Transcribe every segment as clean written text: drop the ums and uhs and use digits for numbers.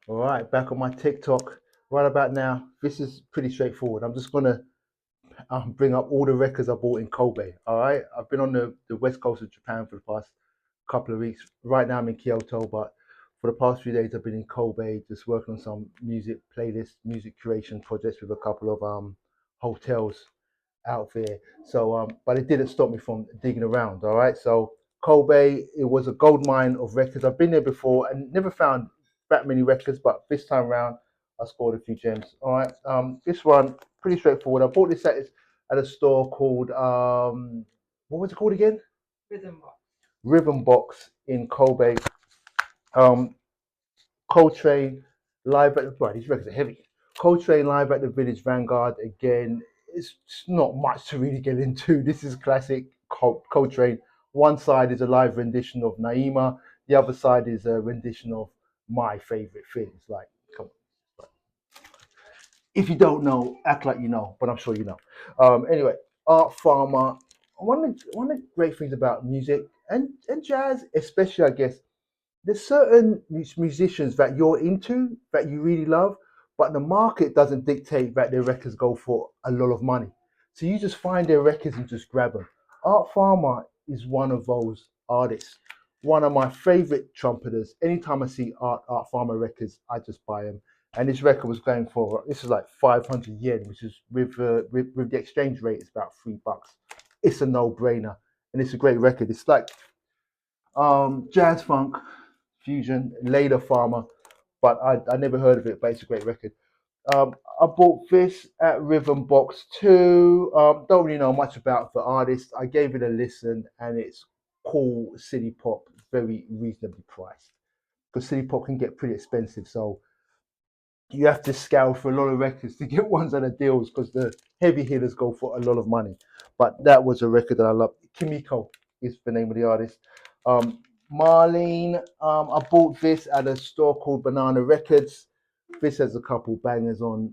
All right, back on my TikTok right about now. This is pretty straightforward. I'm just gonna bring up all the records I bought in Kobe. All right, I've been on the west coast of Japan for the past couple of weeks. Right now I'm in Kyoto, but for the past few days I've been in Kobe, just working on some music playlist, music curation projects with a couple of hotels out there. But it didn't stop me from digging around. All right, so Kobe, it was a gold mine of records. I've been there before and never found that many records, but this time around I scored a few gems. All right, this one pretty straightforward. I bought this at a store called what was it called again? Rhythm Box in Kobe. Um, Coltrane live at right, these records are heavy. Coltrane live at the Village Vanguard again. It's not much to really get into. This is classic Coltrane. One side is a live rendition of Naima. The other side is a rendition of my favorite things. Like, come on. If you don't know, act like you know, but I'm sure you know. Anyway, Art Farmer. One of the great things about music and jazz, especially, I guess, there's certain musicians that you're into that you really love, but the market doesn't dictate that their records go for a lot of money. So you just find their records and just grab them. Art Farmer is one of those artists. One of my favorite trumpeters. Anytime I see Art Farmer records, I just buy them. And this record was going for this is like 500 yen, which is with the exchange rate, it's about $3. It's a no brainer, and it's a great record. It's like jazz funk fusion, later Farmer, but I never heard of it, but it's a great record. I bought this at Rhythm Box too. Don't really know much about the artist. I gave it a listen, and it's cool city pop, very reasonably priced. Because city pop can get pretty expensive, so you have to scour for a lot of records to get ones that are deals. Because the heavy hitters go for a lot of money. But that was a record that I loved. Kimiko is the name of the artist. Um, Marlene, I bought this at a store called Banana Records. This has a couple bangers on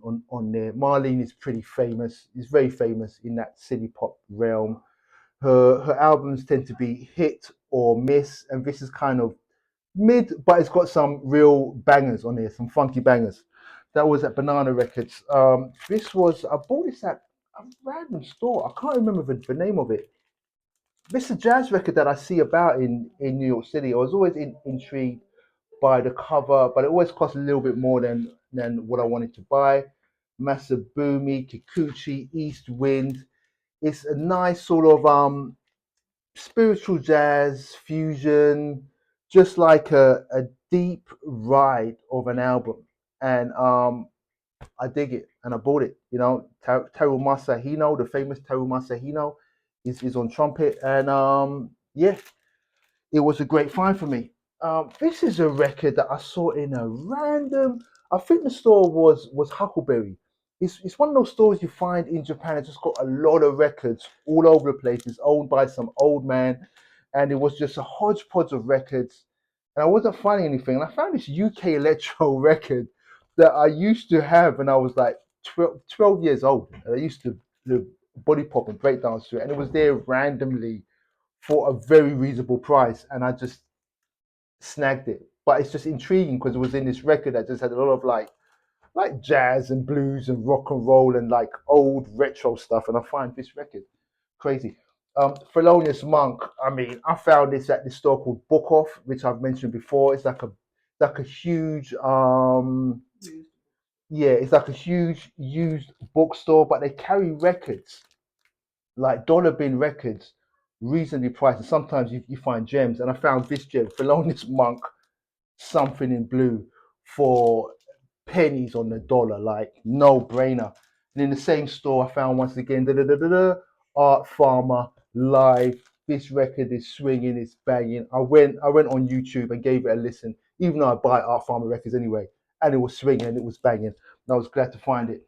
there. Marlene is pretty famous. Is very famous in that city pop realm. Her albums tend to be hit or miss, and this is kind of mid, but it's got some real bangers on here, some funky bangers. That was at Banana Records. This was I bought this at a random store. I can't remember the name of it. This is a jazz record that I see about in New York City. I was always intrigued by the cover, but it always cost a little bit more than what I wanted to buy. Masabumi, Kikuchi, East Wind. It's a nice sort of spiritual jazz fusion, just like a deep ride of an album. And I dig it, and I bought it. Teru Masahino, the famous Teru Masahino, is on trumpet, and yeah, it was a great find for me. This is a record that I saw in a random. I think the store was Huckleberry. It's one of those stores you find in Japan. It's just got a lot of records all over the place. It's owned by some old man, and it was just a hodgepodge of records. And I wasn't finding anything. And I found this UK electro record that I used to have when I was like 12 years old. And I used to body pop and break dance to it, and it was there randomly for a very reasonable price, and I just snagged it. But it's just intriguing because it was in this record that just had a lot of like jazz and blues and rock and roll and like old retro stuff, and I find this record crazy. Thelonious Monk. I mean, I found this at this store called Book Off, which I've mentioned before. It's like a huge yeah, it's like a huge used bookstore, but they carry records like dollar bin records, reasonably priced. And sometimes you find gems. And I found this gem, Thelonious Monk, something in blue, for pennies on the dollar, like no brainer. And in the same store, I found once again, Art Farmer live. This record is swinging, it's banging. I went on YouTube and gave it a listen, even though I buy Art Farmer records anyway, and it was swinging and it was banging. And I was glad to find it.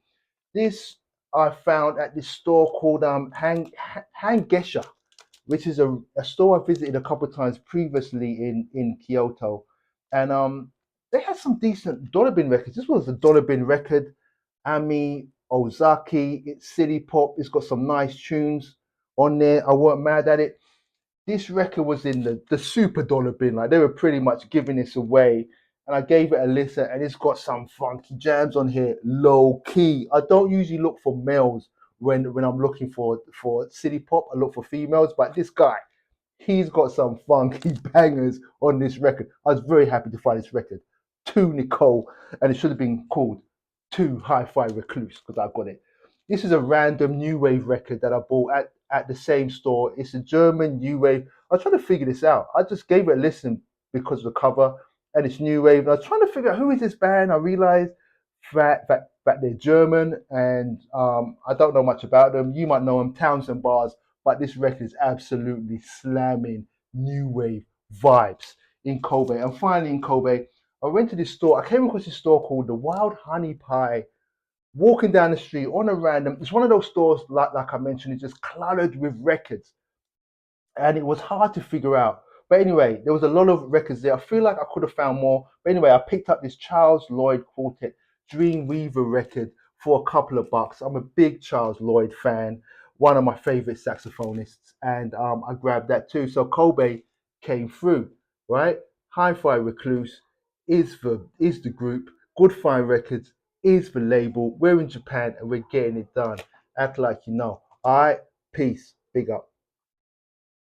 This I found at this store called Hangesha, which is a store I visited a couple of times previously in Kyoto, and they had some decent dollar bin records. This was a dollar bin record, Ami Ozaki. It's city pop. It's got some nice tunes on there. I weren't mad at it. This record was in the super dollar bin. Like they were pretty much giving this away, and I gave it a listen, and it's got some funky jams on here, low key. I don't usually look for males when I'm looking for city pop. I look for females, but this guy, he's got some funky bangers on this record. I was very happy to find this record. To Nicole, and it should have been called To Hi-Fi Recluse because I got it. This is a random new wave record that I bought at the same store. It's a German new wave. I was trying to figure this out. I just gave it a listen because of the cover and it's new wave. And I was trying to figure out who is this band. I realized that they're German and I don't know much about them. You might know them, Townsend Bars, but this record is absolutely slamming new wave vibes in Kobe. And finally in Kobe, I went to this store. I came across this store called the Wild Honey Pie. Walking down the street on a random, it's one of those stores like I mentioned, it's just cluttered with records, and it was hard to figure out. But anyway, there was a lot of records there. I feel like I could have found more. But anyway, I picked up this Charles Lloyd Quartet Dreamweaver record for a couple of bucks. I'm a big Charles Lloyd fan, one of my favorite saxophonists, and I grabbed that too. So Kobe came through, right? Hi-Fi Recluse is the group. Good Fine Records is the label. We're in Japan and we're getting it done. Act like you know. All right, peace. Big up.